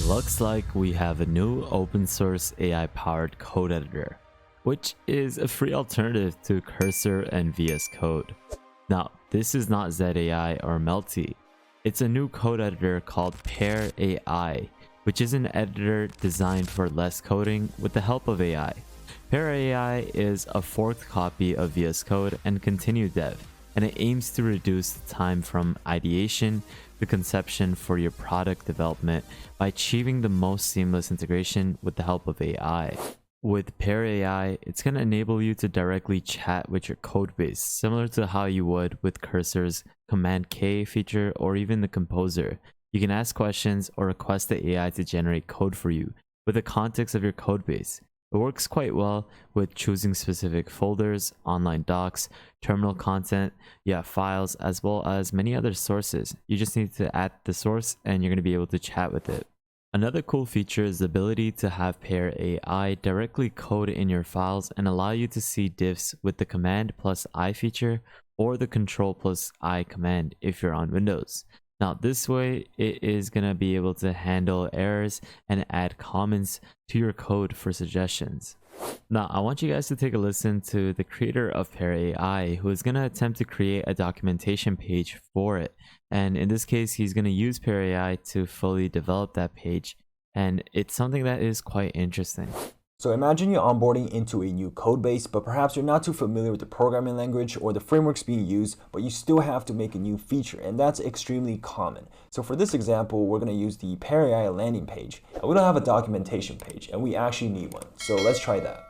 Looks like we have a new open source AI powered code editor, which is a free alternative to Cursor and VS Code. Now, this is not ZAI or Melty. It's a new code editor called PearAI, which is an editor designed for less coding with the help of AI. PearAI is a forked copy of VS Code and continued dev, and it aims to reduce the time from ideation to conception for your product development by achieving the most seamless integration with the help of AI. With PearAI, it's going to enable you to directly chat with your codebase, similar to how you would with Cursor's Command K feature or even the Composer. You can ask questions or request the AI to generate code for you with the context of your codebase. It works quite well with choosing specific folders, online docs, terminal content, files, as well as many other sources. You just need to add the source and you're going to be able to chat with it. Another cool feature is the ability to have PearAI directly code in your files and allow you to see diffs with the Command plus I feature or the Control plus I command if you're on Windows. Now this way it is going to be able to handle errors and add comments to your code for suggestions. Now I want you guys to take a listen to the creator of PearAI, who is going to attempt to create a documentation page for it. And in this case, he's going to use PearAI to fully develop that page. And it's something that is quite interesting. So imagine you're onboarding into a new code base, but perhaps you're not too familiar with the programming language or the frameworks being used, but you still have to make a new feature, and that's extremely common. So for this example, we're going to use the PearAI landing page. And we don't have a documentation page, and we actually need one. So let's try that.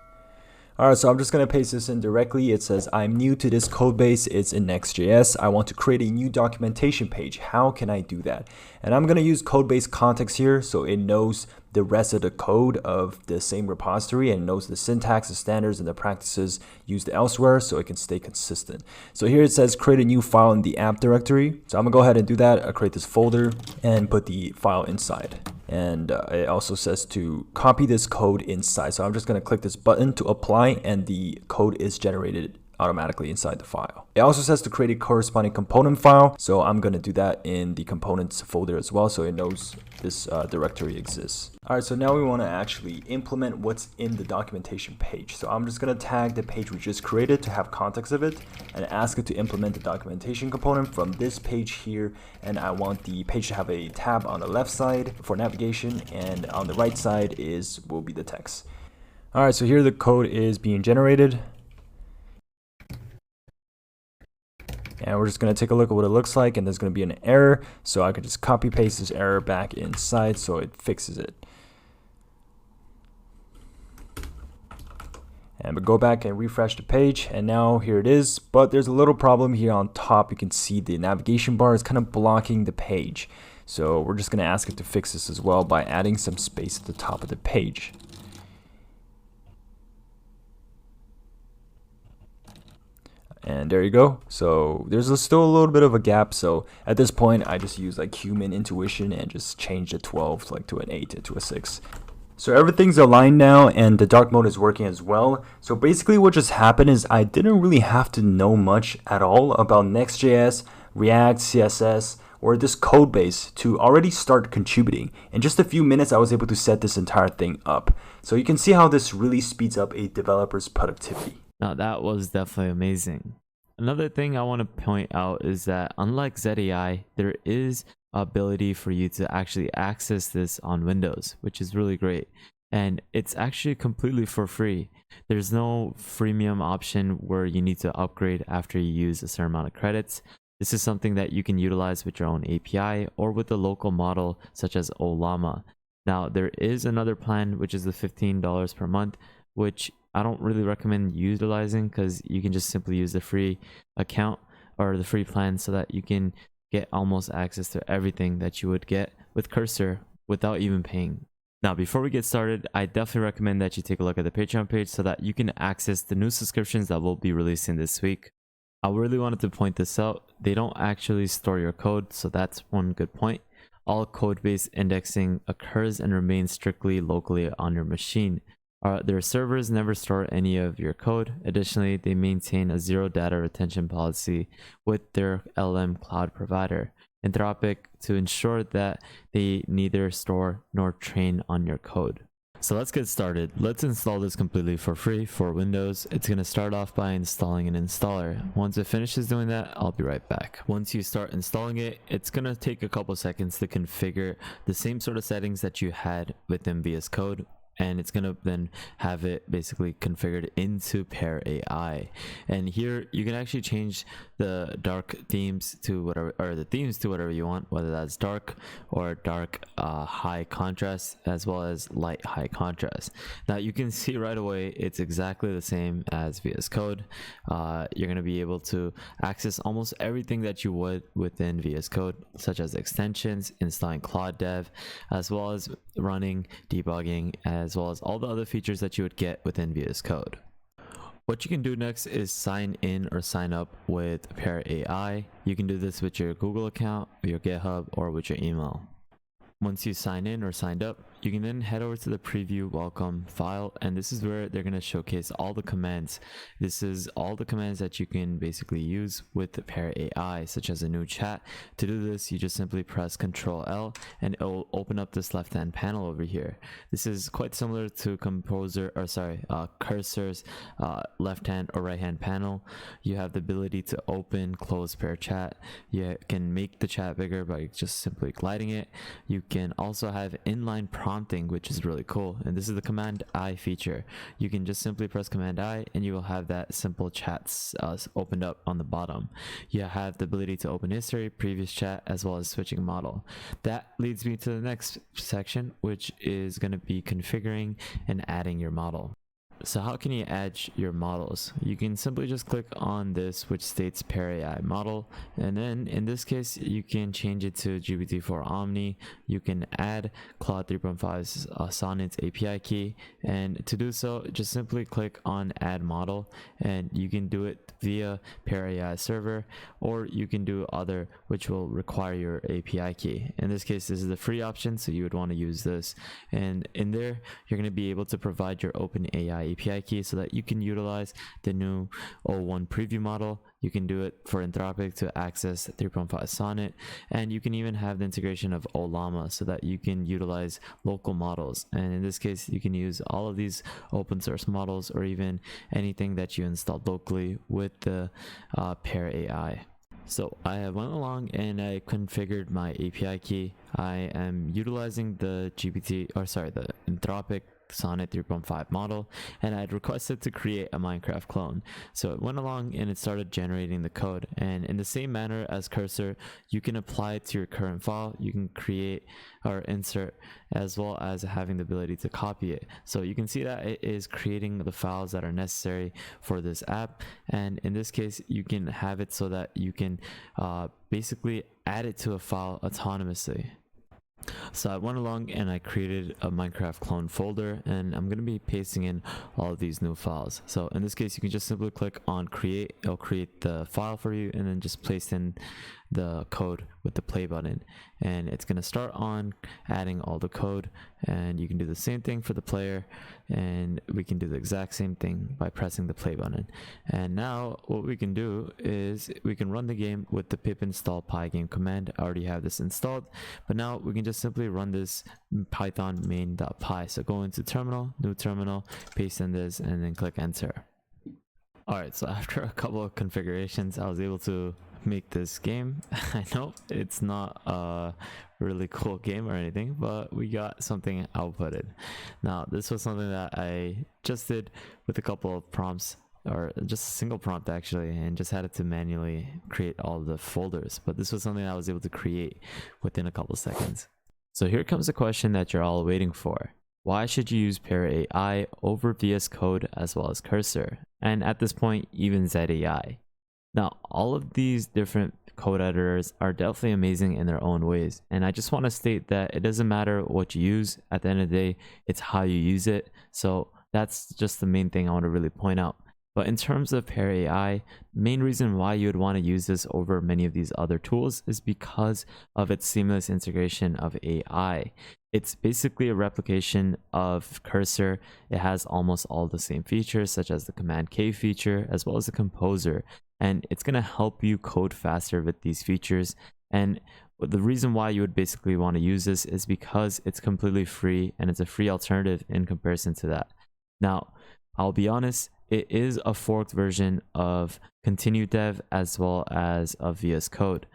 Alright, so I'm just going to paste this in directly. It says, I'm new to this code base. It's in Next.js. I want to create a new documentation page. How can I do that? And I'm going to use Codebase context here so it knows the rest of the code of the same repository and knows the syntax, the standards, and the practices used elsewhere so it can stay consistent. So here it says create a new file in the app directory. So I'm going to go ahead and do that. I'll create this folder and put the file inside. And it also says to copy this code inside. So I'm just going to click this button to apply and the code is generated automatically inside the file. It also says to create a corresponding component file. So I'm going to do that in the components folder as well so it knows this directory exists. Alright, so now we want to actually implement what's in the documentation page. So I'm just going to tag the page we just created to have context of it and ask it to implement the documentation component from this page here. And I want the page to have a tab on the left side for navigation and on the right side will be the text. Alright, so here the code is being generated. And we're just going to take a look at what it looks like, and there's going to be an error. So I can just copy paste this error back inside so it fixes it. And we go back and refresh the page, and now here it is. But there's a little problem here on top. You can see the navigation bar is kind of blocking the page. So we're just going to ask it to fix this as well by adding some space at the top of the page. And there you go. So there's still a little bit of a gap. So at this point, I just use like human intuition and just change the 12 to an 8 and to a 6. So everything's aligned now and the dark mode is working as well. So basically what just happened is I didn't really have to know much at all about Next.js, React, CSS, or this code base to already start contributing. In just a few minutes, I was able to set this entire thing up. So you can see how this really speeds up a developer's productivity. Now that was definitely amazing. Another thing I want to point out is that unlike ZAI, there is ability for you to actually access this on Windows, which is really great. And it's actually completely for free. There's no freemium option where you need to upgrade after you use a certain amount of credits. This is something that you can utilize with your own API or with a local model such as Ollama. Now there is another plan, which is the $15 per month, which I don't really recommend utilizing because you can just simply use the free account or the free plan so that you can get almost access to everything that you would get with Cursor without even paying. Now, before we get started, I definitely recommend that you take a look at the Patreon page so that you can access the new subscriptions that we'll be releasing this week. I really wanted to point this out. They don't actually store your code, so that's one good point. All code-based indexing occurs and remains strictly locally on your machine. Their servers never store any of your code. Additionally, they maintain a zero data retention policy with their LM cloud provider. Anthropic to ensure that they neither store nor train on your code. So let's get started. Let's install this completely for free for Windows. It's going to start off by installing an installer. Once it finishes doing that, I'll be right back. Once you start installing it, it's going to take a couple seconds to configure the same sort of settings that you had within VS Code. And it's going to then have it basically configured into PearAI. And here you can actually change the dark themes to whatever, or the themes to whatever you want, whether that's dark or dark high contrast, as well as light high contrast. Now you can see right away it's exactly the same as VS Code. You're going to be able to access almost everything that you would within VS Code, such as extensions, installing Claude Dev, as well as running, debugging, as well as all the other features that you would get within VS Code. What you can do next is sign in or sign up with PearAI. You can do this with your Google account, your GitHub, or with your email. Once you sign in or signed up, you can then head over to the preview welcome file, and this is where they're going to showcase all the commands. This is all the commands that you can basically use with the PearAI, such as a new chat. To do this, you just simply press Ctrl L and it will open up this left hand panel over here. This is quite similar to Cursor's left hand or right hand panel. You have the ability to open, close Pear chat. You can make the chat bigger by just simply gliding it. You can also have inline prompting, which is really cool, and this is the Command I feature. You can just simply press Command I and you will have that simple chats opened up on the bottom. You have the ability to open history, previous chat, as well as switching model. That leads me to the next section, which is going to be configuring and adding your model. So how can you add your models? You can simply just click on this, which states PearAI model, and then in this case you can change it to GPT-4 Omni. You can add Claude 3.5's Sonnet's API key, and to do so just simply click on add model, and you can do it via PearAI server, or you can do other, which will require your API key. In this case, this is the free option, so you would want to use this, and in there you're going to be able to provide your OpenAI API key so that you can utilize the new O1 preview model. You can do it for Anthropic to access 3.5 Sonnet, and you can even have the integration of Ollama so that you can utilize local models. And in this case, you can use all of these open source models or even anything that you installed locally with the PearAI. So I went along and I configured my API key. I am utilizing the the Anthropic Sonnet 3.5 model, and I'd requested to create a Minecraft clone. So it went along and it started generating the code, and in the same manner as Cursor, you can apply it to your current file. You can create or insert, as well as having the ability to copy it. So you can see that it is creating the files that are necessary for this app, and in this case you can have it so that you can basically add it to a file autonomously. So I went along and I created a Minecraft clone folder, and I'm going to be pasting in all of these new files. So in this case, you can just simply click on create. It'll create the file for you, and then just place in the code with the play button, and it's going to start on adding all the code. And you can do the same thing for the player, and we can do the exact same thing by pressing the play button. And now what we can do is we can run the game with the pip install pygame command. I already have this installed, but now we can just simply run this python main.py. So go into terminal, new terminal, paste in this, and then click enter. Alright, so after a couple of configurations, I was able to make this game. I know it's not a really cool game or anything, but we got something outputted. Now, this was something that I just did with a couple of prompts, or just a single prompt actually, and just had it to manually create all the folders. But this was something I was able to create within a couple seconds. So here comes the question that you're all waiting for. Why should you use PearAI over VS Code as well as Cursor? And at this point, even ZAI. Now, all of these different code editors are definitely amazing in their own ways. And I just want to state that it doesn't matter what you use. At the end of the day, it's how you use it. So that's just the main thing I want to really point out. But in terms of PearAI, main reason why you would want to use this over many of these other tools is because of its seamless integration of AI. It's basically a replication of Cursor. It has almost all the same features, such as the Command K feature, as well as the Composer. And it's going to help you code faster with these features. And The reason why you would basically want to use this is because it's completely free and it's a free alternative in comparison to that. Now, I'll be honest, it is a forked version of Continued Dev as well as of VS Code.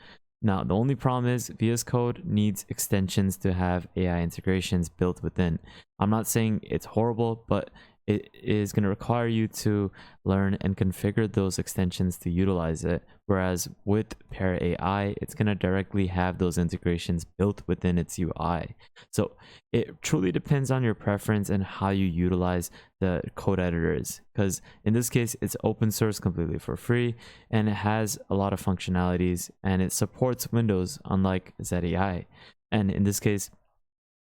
Now, the only problem is VS Code needs extensions to have AI integrations built within. I'm not saying it's horrible, but it is going to require you to learn and configure those extensions to utilize it. Whereas with PearAI, it's going to directly have those integrations built within its UI. So it truly depends on your preference and how you utilize the code editors. Because in this case, it's open source completely for free, and it has a lot of functionalities, and it supports Windows, unlike ZAI. And in this case,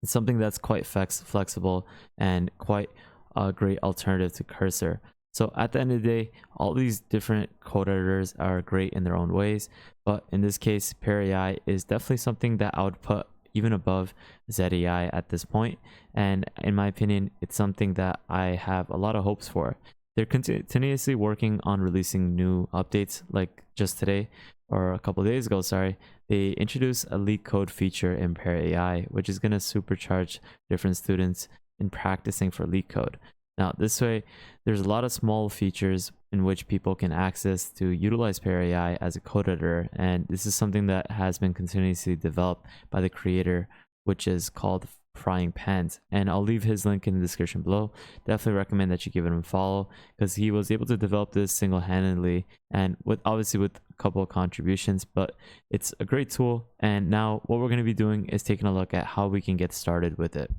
it's something that's quite flexible and quite a great alternative to Cursor. So at the end of the day, all these different code editors are great in their own ways, but in this case, PearAI is definitely something that I would put even above ZAI at this point. And in my opinion, it's something that I have a lot of hopes for. They're continuously working on releasing new updates. Like just today, or a couple of days ago, sorry, they introduced a LeetCode feature in PearAI, which is going to supercharge different students in practicing for LeetCode. Now, this way, there's a lot of small features in which people can access to utilize PearAI as a code editor, and this is something that has been continuously developed by the creator, which is called Frying Pans, and I'll leave his link in the description below. Definitely recommend that you give him a follow, because he was able to develop this single-handedly and with obviously with a couple of contributions, but it's a great tool. And now what we're going to be doing is taking a look at how we can get started with it.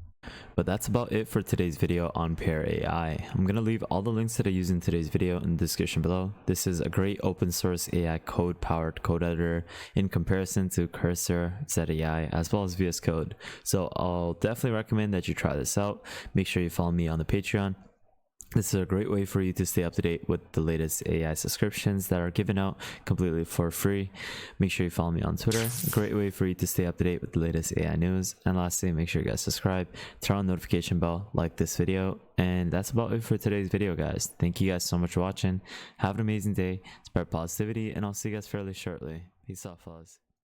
But that's about it for today's video on PearAI. I'm going to leave all the links that I use in today's video in the description below. This is a great open source AI code powered code editor in comparison to Cursor, ZAI, as well as VS Code. So I'll definitely recommend that you try this out. Make sure you follow me on the Patreon. This is a great way for you to stay up to date with the latest AI subscriptions that are given out completely for free. Make sure you follow me on Twitter. A great way for you to stay up to date with the latest AI news. And lastly, make sure you guys subscribe, turn on the notification bell, like this video. And that's about it for today's video, guys. Thank you guys so much for watching. Have an amazing day. Spread positivity, and I'll see you guys fairly shortly. Peace out, fellas.